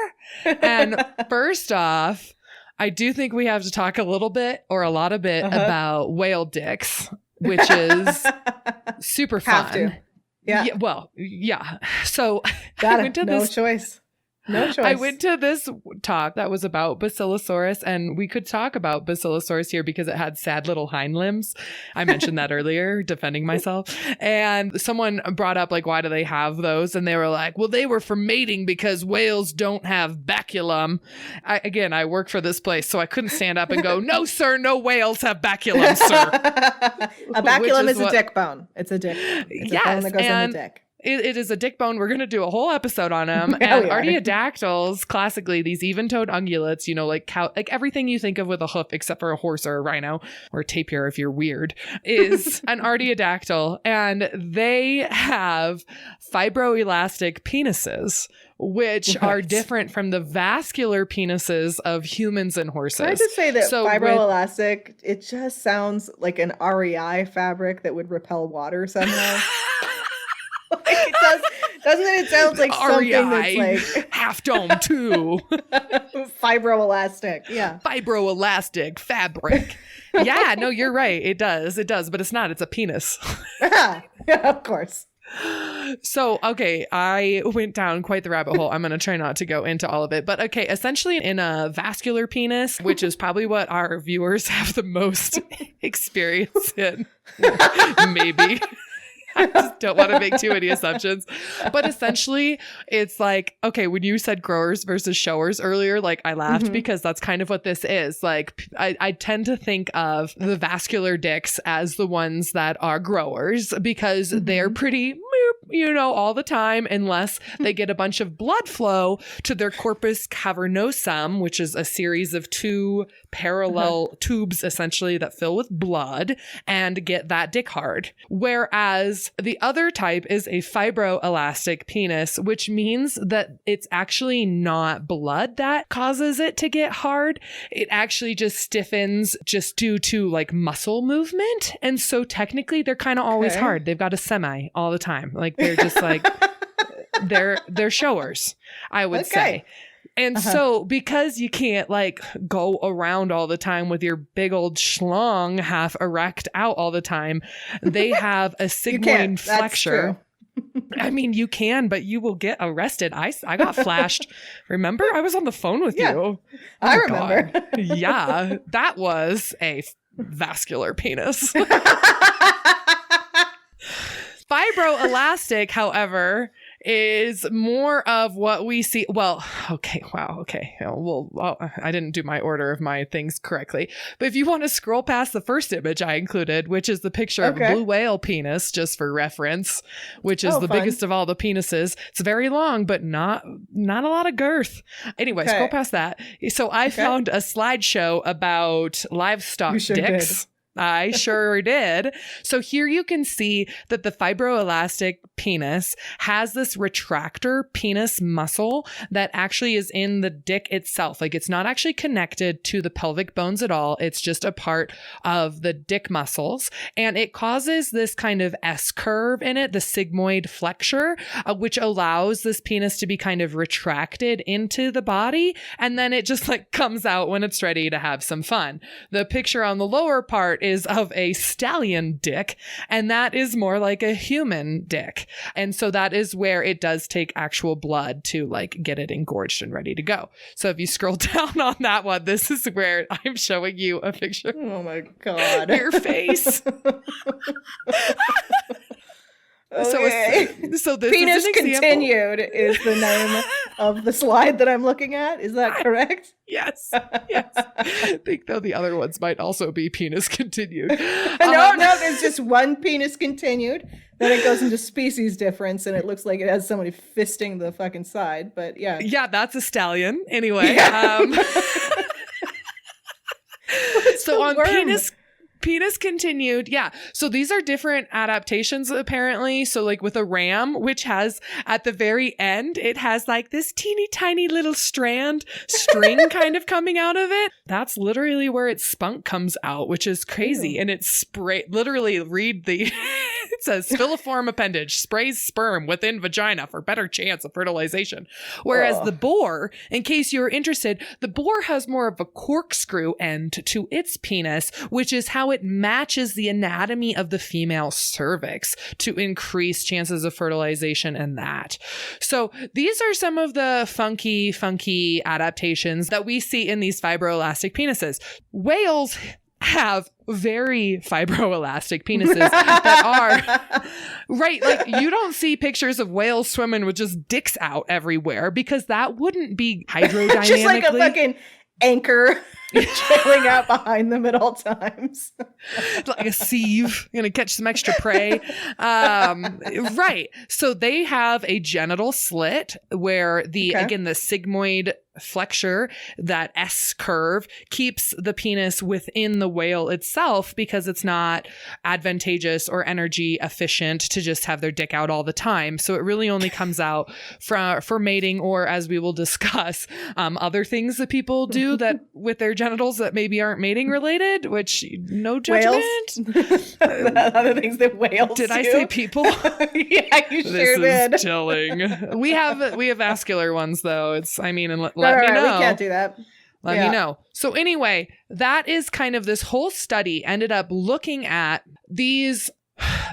And first off, I do think we have to talk a little bit or a lot of bit about whale dicks, which is super fun. Have to. Yeah. Well, yeah. So I went to No choice. I went to this talk that was about Basilosaurus, and we could talk about Basilosaurus here because it had sad little hind limbs. I mentioned that earlier, defending myself. And someone brought up, like, why do they have those? And they were like, well, they were for mating because whales don't have baculum. I work for this place, so I couldn't stand up and go, no, sir, no whales have baculum, sir. A baculum is a dick bone. It's a dick. It's a bone that goes in the dick. It is a dick bone. We're going to do a whole episode on them. And artiodactyls, classically, these even-toed ungulates, you know, like cow, like everything you think of with a hoof except for a horse or a rhino or a tapir if you're weird, is an artiodactyl. And they have fibroelastic penises, which are different from the vascular penises of humans and horses. Can I just say that fibroelastic, it just sounds like an REI fabric that would repel water somehow. It does, doesn't it? It sounds like something that's like Half Dome too. Fibroelastic, yeah. Fibroelastic fabric. Yeah, no, you're right. It does, but it's not. It's a penis. Yeah, of course. So, okay, I went down quite the rabbit hole. I'm going to try not to go into all of it. But okay, essentially in a vascular penis, which is probably what our viewers have the most experience in, maybe. I just don't want to make too many assumptions. But essentially, it's like, okay, when you said growers versus showers earlier, like I laughed because that's kind of what this is. Like I tend to think of the vascular dicks as the ones that are growers because they're pretty, you know, all the time, unless they get a bunch of blood flow to their corpus cavernosum, which is a series of two parallel tubes essentially that fill with blood and get that dick hard. Whereas the other type is a fibroelastic penis, which means that it's actually not blood that causes it to get hard. It actually just stiffens just due to like muscle movement. And so technically they're kind of always hard. They've got a semi all the time. Like they're just like, they're showers, I would say. And so because you can't like go around all the time with your big old schlong half erect out all the time, they have a sigmoid flexure. I mean, you can, but you will get arrested. I got flashed. Remember? I was on the phone with you. Oh, I remember. Yeah, that was a vascular penis. Fibroelastic, however, is more of what we see. Well, okay. Wow. Okay. Well, I didn't do my order of my things correctly. But if you want to scroll past the first image I included, which is the picture of a blue whale penis, just for reference, which is the biggest of all the penises. It's very long, but not a lot of girth. Anyway, scroll past that. So I found a slideshow about livestock dicks. I sure did. So here you can see that the fibroelastic penis has this retractor penis muscle that actually is in the dick itself. Like it's not actually connected to the pelvic bones at all. It's just a part of the dick muscles. And it causes this kind of S curve in it, the sigmoid flexure, which allows this penis to be kind of retracted into the body. And then it just like comes out when it's ready to have some fun. The picture on the lower part is of a stallion dick, and that is more like a human dick. And so that is where it does take actual blood to like get it engorged and ready to go. So if you scroll down on that one, this is where I'm showing you a picture. Oh my God. Your face. Okay. So this Penis is an example. Continued is the name of the slide that I'm looking at. Is that correct? Yes. I think though the other ones might also be penis continued. No, there's just one penis continued. Then it goes into species difference, and it looks like it has somebody fisting the fucking side. But yeah. Yeah, that's a stallion. Anyway. So on penis continued. Yeah. So these are different adaptations apparently. So like with a ram, which has at the very end, it has like this teeny tiny little string kind of coming out of it. That's literally where its spunk comes out, which is crazy. Ew. And it's literally read the, it says filiform appendage sprays sperm within vagina for better chance of fertilization. Whereas the boar, in case you're interested, the boar has more of a corkscrew end to its penis, which is how it matches the anatomy of the female cervix to increase chances of fertilization and that. So these are some of the funky adaptations that we see in these fibroelastic penises. Whales have very fibroelastic penises that are right. Like you don't see pictures of whales swimming with just dicks out everywhere because that wouldn't be hydrodynamically. Just like a fucking anchor trailing out behind them at all times. Like a sieve, gonna catch some extra prey. Right. So they have a genital slit where again, the sigmoid flexure, that S curve, keeps the penis within the whale itself because it's not advantageous or energy efficient to just have their dick out all the time. So it really only comes out for mating, or as we will discuss, other things that people do that with their genitals that maybe aren't mating related, which no judgment. Other things that whales did do. I say people? Yeah, you sure did. This is chilling. We have vascular ones though. Let me know. We can't do that. Let me know. So anyway, that is kind of this whole study ended up looking at these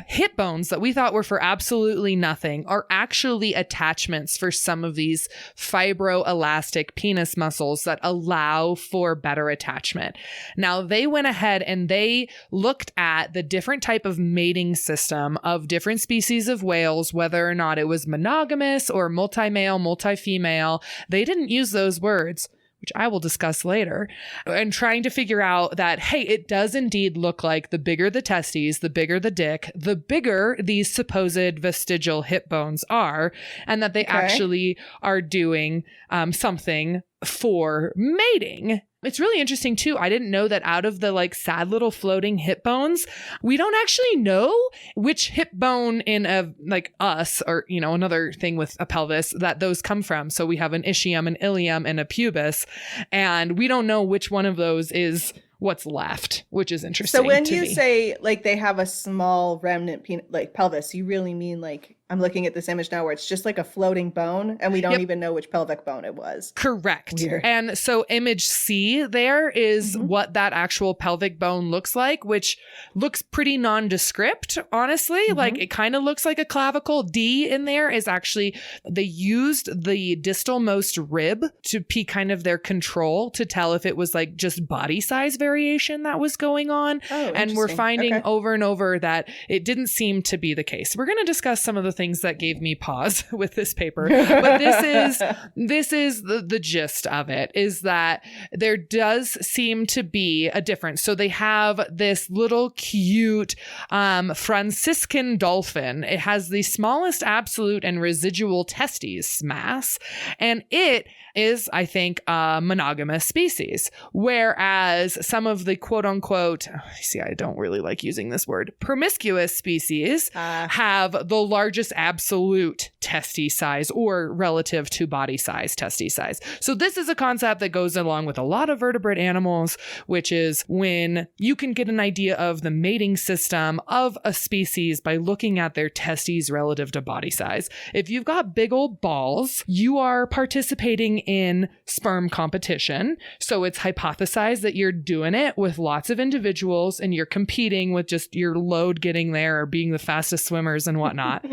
hip bones that we thought were for absolutely nothing are actually attachments for some of these fibroelastic penis muscles that allow for better attachment. Now, they went ahead and they looked at the different type of mating system of different species of whales, whether or not it was monogamous or multi-male, multi-female. They didn't use those words, which I will discuss later, and trying to figure out that, hey, it does indeed look like the bigger the testes, the bigger the dick, the bigger these supposed vestigial hip bones are, and that they actually are doing something for mating. It's really interesting too. I didn't know that out of the like sad little floating hip bones, we don't actually know which hip bone in a like us or, another thing with a pelvis that those come from. So we have an ischium, an ilium, and a pubis, and we don't know which one of those is what's left, which is interesting. So when you say like they have a small remnant like pelvis, you really mean like, I'm looking at this image now where it's just like a floating bone and we don't even know which pelvic bone it was. Correct. Weird. And so image C there is what that actual pelvic bone looks like, which looks pretty nondescript, honestly. Like it kind of looks like a clavicle. D in there is actually, they used the distal-most rib to be kind of their control to tell if it was like just body size variation that was going on. And we're finding over and over that it didn't seem to be the case. We're going to discuss some of the things that gave me pause with this paper, but this is the gist of it, is that there does seem to be a difference. So they have this little cute Franciscan dolphin. It has the smallest absolute and residual testes mass, and it is, I think, a monogamous species. Whereas some of the quote unquote, I don't really like using this word, promiscuous species have the largest absolute testy size or relative to body size, testy size. So this is a concept that goes along with a lot of vertebrate animals, which is when you can get an idea of the mating system of a species by looking at their testes relative to body size. If you've got big old balls, you are participating in sperm competition. So it's hypothesized that you're doing it with lots of individuals and you're competing with just your load getting there or being the fastest swimmers and whatnot.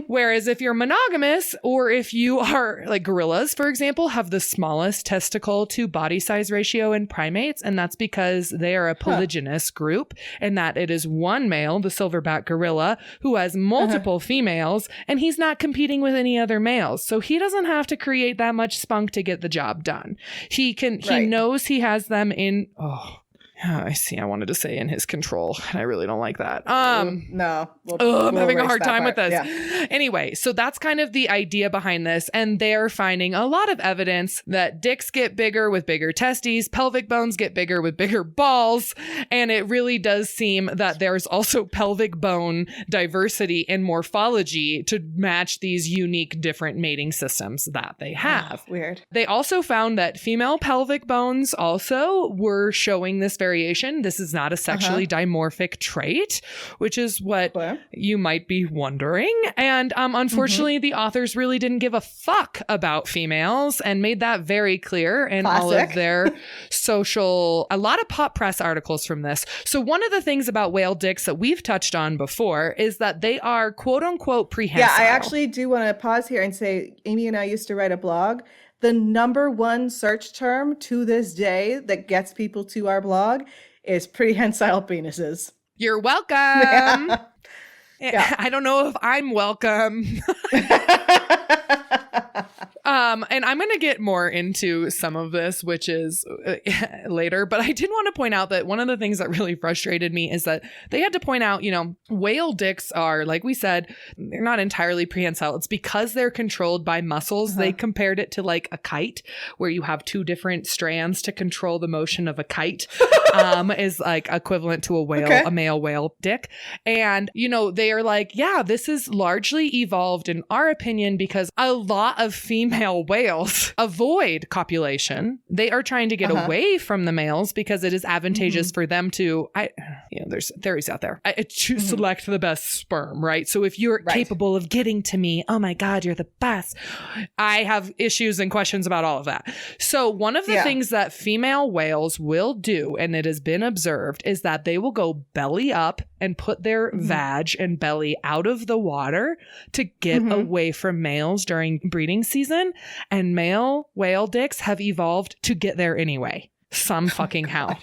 Whereas if you're monogamous, or if you are like gorillas, for example, have the smallest testicle to body size ratio in primates. And that's because they are a polygynous group, and that it is one male, the silverback gorilla, who has multiple females, and he's not competing with any other males. So he doesn't have to create that much spunk to get the job done. He knows he has them in, I see. I wanted to say in his control. I really don't like that. No. I'm having a hard time part. with this. Yeah. Anyway, so that's kind of the idea behind this. And they're finding a lot of evidence that dicks get bigger with bigger testes, pelvic bones get bigger with bigger balls. And it really does seem that there's also pelvic bone diversity in morphology to match these unique different mating systems that they have. Weird. They also found that female pelvic bones also were showing this variation. This is not a sexually dimorphic trait, which is what you might be wondering. And unfortunately, the authors really didn't give a fuck about females and made that very clear in all of their a lot of pop press articles from this. So one of the things about whale dicks that we've touched on before is that they are quote unquote prehensile. Yeah, I actually do want to pause here and say, Amy and I used to write a blog. The number one search term to this day that gets people to our blog is prehensile penises. You're welcome. Yeah. I don't know if I'm welcome. And I'm going to get more into some of this, which is later. But I did want to point out that one of the things that really frustrated me is that they had to point out, whale dicks are, like we said, they're not entirely prehensile. It's because they're controlled by muscles. They compared it to like a kite, where you have two different strands to control the motion of a kite, is like equivalent to a whale, a male whale dick. And, they are like, yeah, this is largely evolved in our opinion because a lot of female whales avoid copulation. They are trying to get away from the males because it is advantageous for them to, there's theories out there, to select the best sperm, right? So if you're capable of getting to me, oh my God, you're the best. I have issues and questions about all of that. So one of the things that female whales will do, and it has been observed, is that they will go belly up and put their vag and belly out of the water to get away from males during breeding season. And male whale dicks have evolved to get there anyway. Some fucking how.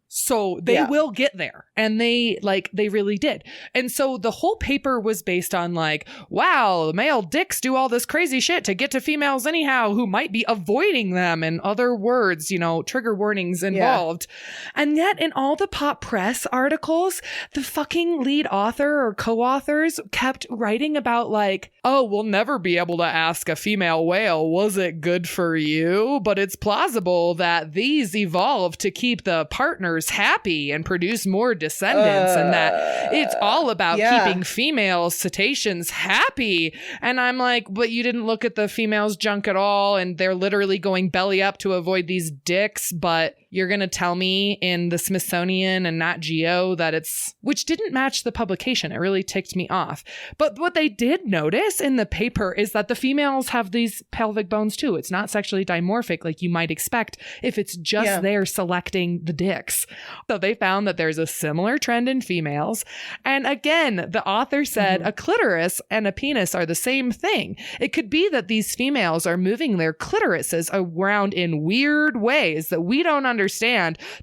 So they will get there. And they really did. And so the whole paper was based on like, wow, male dicks do all this crazy shit to get to females anyhow who might be avoiding them, and other words, trigger warnings involved. And yet in all the pop press articles, the fucking lead author or co-authors kept writing about like, oh, we'll never be able to ask a female whale, was it good for you? But it's plausible that these evolved to keep the partners happy and produce more descendants, and that it's all about keeping female cetaceans happy. And I'm like, but you didn't look at the female's junk at all, and they're literally going belly up to avoid these dicks, but you're going to tell me in the Smithsonian and Nat Geo that which didn't match the publication. It really ticked me off. But what they did notice in the paper is that the females have these pelvic bones too. It's not sexually dimorphic like you might expect if it's just there selecting the dicks. So they found that there's a similar trend in females. And again, the author said a clitoris and a penis are the same thing. It could be that these females are moving their clitorises around in weird ways that we don't understand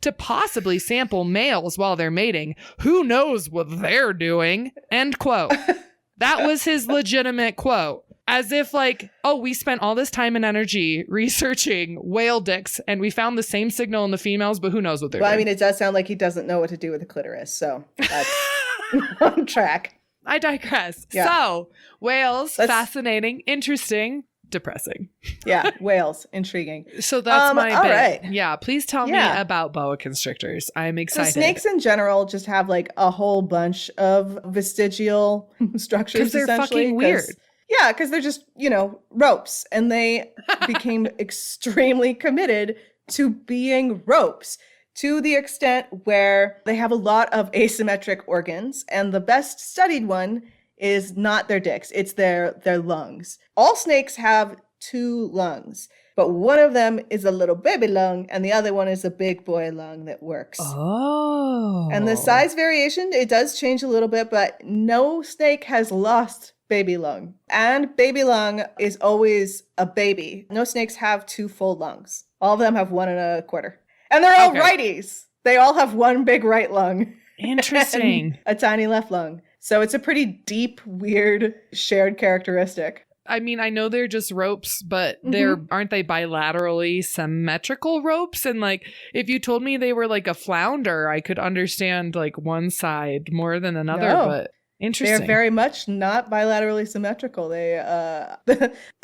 to possibly sample males while they're mating. Who knows what they're doing? End quote. That was his legitimate quote. As if like, oh, we spent all this time and energy researching whale dicks and we found the same signal in the females, but who knows what they're doing. I mean, it does sound like he doesn't know what to do with a clitoris. So that's on track. I digress. Yeah. So whales, fascinating, interesting, depressing. Yeah, whales, intriguing. So that's my bit. Right. Yeah, please tell me about boa constrictors. I'm excited. So snakes in general just have like a whole bunch of vestigial structures. Because they're fucking weird. Yeah, because they're just, ropes. And they became extremely committed to being ropes, to the extent where they have a lot of asymmetric organs. And the best studied one is not their dicks, it's their lungs. All snakes have 2 lungs, but one of them is a little baby lung and the other one is a big boy lung that works. Oh. And the size variation, it does change a little bit, but no snake has lost baby lung. And baby lung is always a baby. No snakes have 2 full lungs. All of them have 1 1/4. And they're all righties. They all have 1 big right lung. Interesting. And a tiny left lung. So it's a pretty deep, weird, shared characteristic. I mean, I know they're just ropes, but aren't they bilaterally symmetrical ropes? And like, if you told me they were like a flounder, I could understand like one side more than another, but interesting. They're very much not bilaterally symmetrical. They,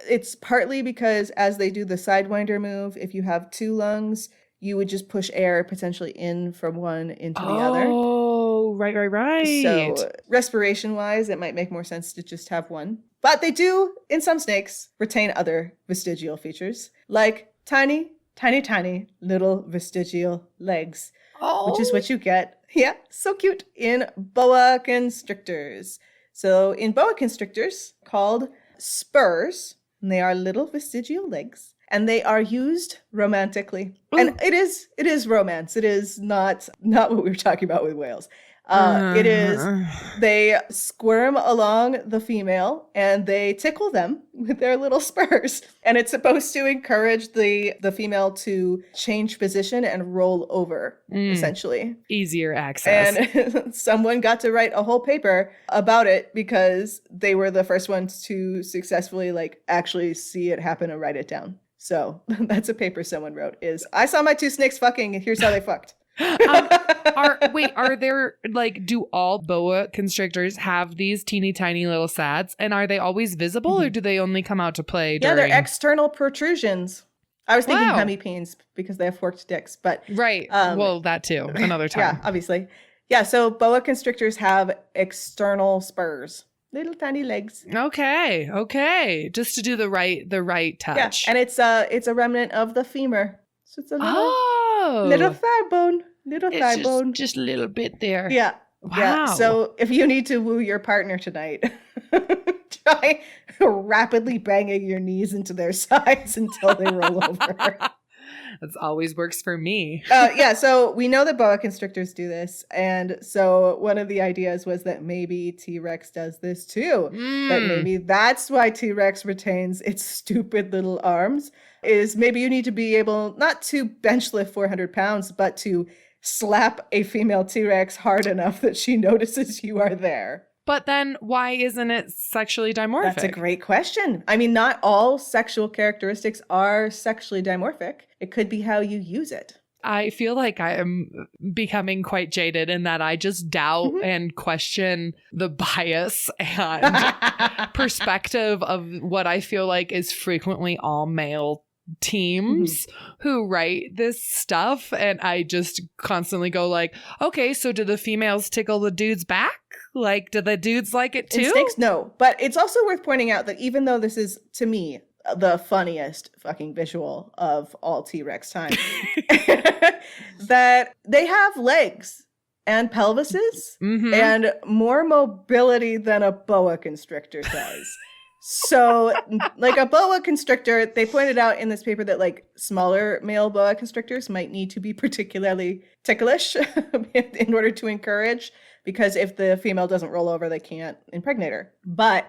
it's partly because as they do the sidewinder move, if you have 2 lungs, you would just push air potentially in from one into the other. Oh, right. So respiration-wise, it might make more sense to just have 1. But they do, in some snakes, retain other vestigial features, like tiny, tiny, tiny little vestigial legs, which is what you get, so cute, in boa constrictors. So in boa constrictors, called spurs, and they are little vestigial legs, and they are used romantically. Ooh. And it is romance. It is not what we were talking about with whales. It is, they squirm along the female and they tickle them with their little spurs. And it's supposed to encourage the female to change position and roll over, essentially. Easier access. And someone got to write a whole paper about it because they were the first ones to successfully actually see it happen and write it down. So that's a paper someone wrote is, I saw my 2 snakes fucking and here's how they fucked. Are there do all boa constrictors have these teeny tiny little sads, and are they always visible or do they only come out to play during... Yeah, they're external protrusions. I was thinking hemipenes because they have forked dicks, but well, that too, another time. Yeah, obviously. Yeah, so boa constrictors have external spurs, little tiny legs. Okay, just to do the right touch. Yeah, and it's a remnant of the femur, so it's a little thigh bone. Just a little bit there. Yeah. Wow. Yeah. So if you need to woo your partner tonight, try rapidly banging your knees into their sides until they roll over. That always works for me. So we know that boa constrictors do this. And so one of the ideas was that maybe T-Rex does this too. That maybe that's why T-Rex retains its stupid little arms, is maybe you need to be able not to bench lift 400 pounds, but to slap a female T-Rex hard enough that she notices you are there. But then why isn't it sexually dimorphic? That's a great question. I mean, not all sexual characteristics are sexually dimorphic. It could be how you use it. I feel like I am becoming quite jaded in that I just doubt and question the bias and perspective of what I feel like is frequently all male teams who write this stuff, and I just constantly go okay, so do the females tickle the dudes back? Do the dudes like it too? In snakes, no. But it's also worth pointing out that even though this is, to me, the funniest fucking visual of all T-Rex time, that they have legs and pelvises and more mobility than a boa constrictor does. So a boa constrictor, they pointed out in this paper that smaller male boa constrictors might need to be particularly ticklish in order to encourage, because if the female doesn't roll over, they can't impregnate her. But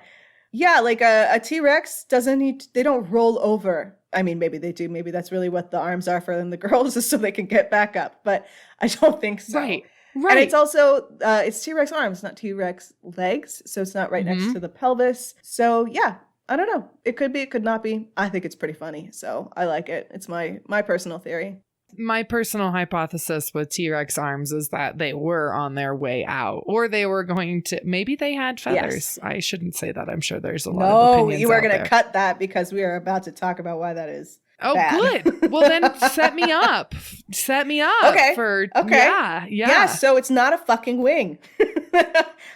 yeah, a T-Rex they don't roll over. I mean, maybe they do. Maybe that's really what the arms are for them, the girls, is so they can get back up. But I don't think so. Right. And it's also, it's T-Rex arms, not T-Rex legs. So it's not right next to the pelvis. So yeah, I don't know. It could be, it could not be. I think it's pretty funny. So I like it. It's my personal theory. My personal hypothesis with T-Rex arms is that they were on their way out, or they were going to, maybe they had feathers. Yes. I shouldn't say that. I'm sure there's a lot of opinions. No, you are going to cut that because we are about to talk about why that is. Oh, bad. Good. Well, then set me up. Set me up. Okay. Okay. Yeah. So it's not a fucking wing.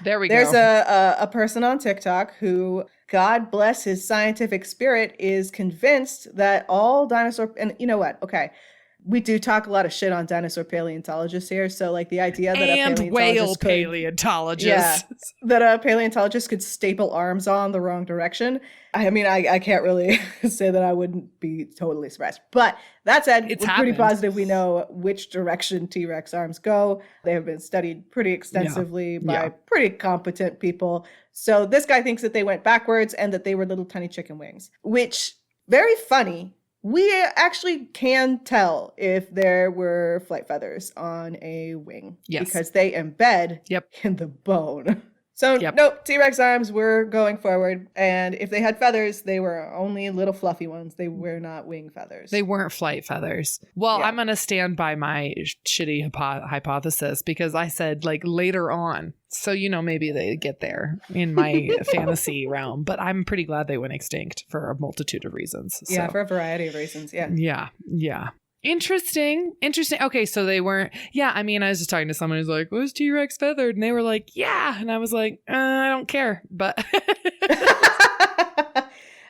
There we go. There's a person on TikTok who, God bless his scientific spirit, is convinced that all dinosaur, and you know what? Okay. We do talk a lot of shit on dinosaur paleontologists here. So like the idea that and whale paleontologists. That a paleontologist could staple arms on the wrong direction. I mean, I can't really say that I wouldn't be totally surprised. But that said, we're pretty positive we know which direction T-Rex arms go. They have been studied pretty extensively by pretty competent people. So this guy thinks that they went backwards and that they were little tiny chicken wings, which very funny. We actually can tell if there were flight feathers on a wing because they embed in the bone. So nope, T-Rex arms were going forward. And if they had feathers, they were only little fluffy ones. They were not wing feathers. They weren't flight feathers. Well, I'm going to stand by my shitty hypothesis because I said like later on. So, you know, maybe they get there in my fantasy realm, but I'm pretty glad they went extinct for a multitude of reasons. So. Yeah, for a variety of reasons. Yeah. Interesting. Okay, so they weren't. Yeah, I mean, I was just talking to someone who's like, "Was T-Rex feathered?" And they were like, "Yeah," and I was like, "I don't care." But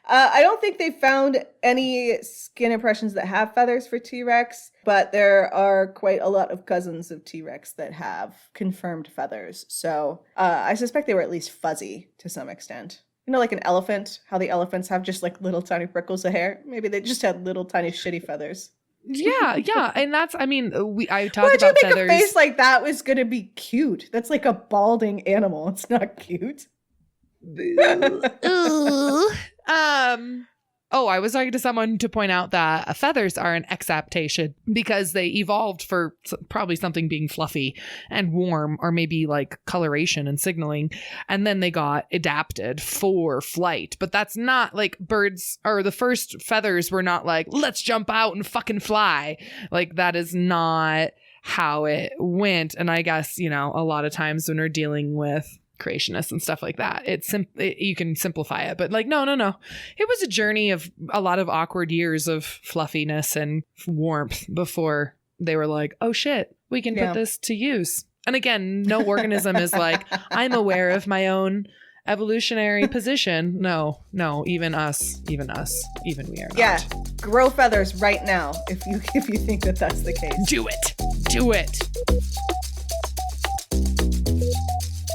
I don't think they found any skin impressions that have feathers for T-Rex, but there are quite a lot of cousins of T-Rex that have confirmed feathers. So I suspect they were at least fuzzy to some extent. You know, like an elephant, how the elephants have just like little tiny prickles of hair. Maybe they just had little tiny shitty feathers. Yeah. And that's, I mean, I talk Why'd about you make feathers. A face like that was going to be cute? That's like a balding animal. It's not cute. I was talking to someone to point out that feathers are an exaptation because they evolved for probably something being fluffy and warm or maybe like coloration and signaling. And then they got adapted for flight. But that's not like birds or the first feathers were not like, let's jump out and fucking fly. Like that is not how it went. And I guess, you know, a lot of times when we're dealing with creationists and stuff like that, you can simplify it, but like no, it was a journey of a lot of awkward years of fluffiness and warmth before they were like, oh shit, we can put this to use. And again, no organism is like, I'm aware of my own evolutionary position. No, even us, even we are not. Yeah, grow feathers right now if you think that that's the case. Do it.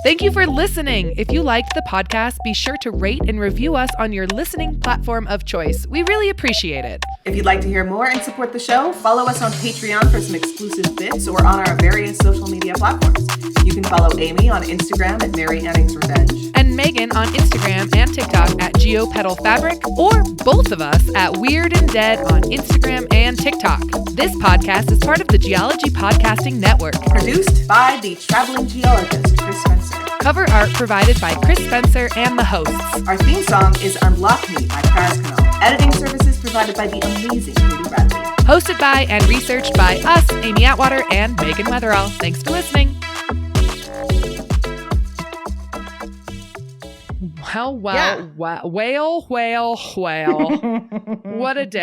Thank you for listening. If you liked the podcast, be sure to rate and review us on your listening platform of choice. We really appreciate it. If you'd like to hear more and support the show, follow us on Patreon for some exclusive bits or on our various social media platforms. You can follow Amy on Instagram at Mary Anning's Revenge. And Megan on Instagram and TikTok at GeoPedalFabric, or both of us at Weird and Dead on Instagram and TikTok. This podcast is part of the Geology Podcasting Network. Produced by the traveling geologist, Chris Spencer. Cover art provided by Chris Spencer and the hosts. Our theme song is Unlock Me by Paris Canal. Editing services provided by the amazing Katie Bradley. Hosted by and researched by us, Amy Atwater and Megan Weatherall. Thanks for listening. Well, whale. What a day.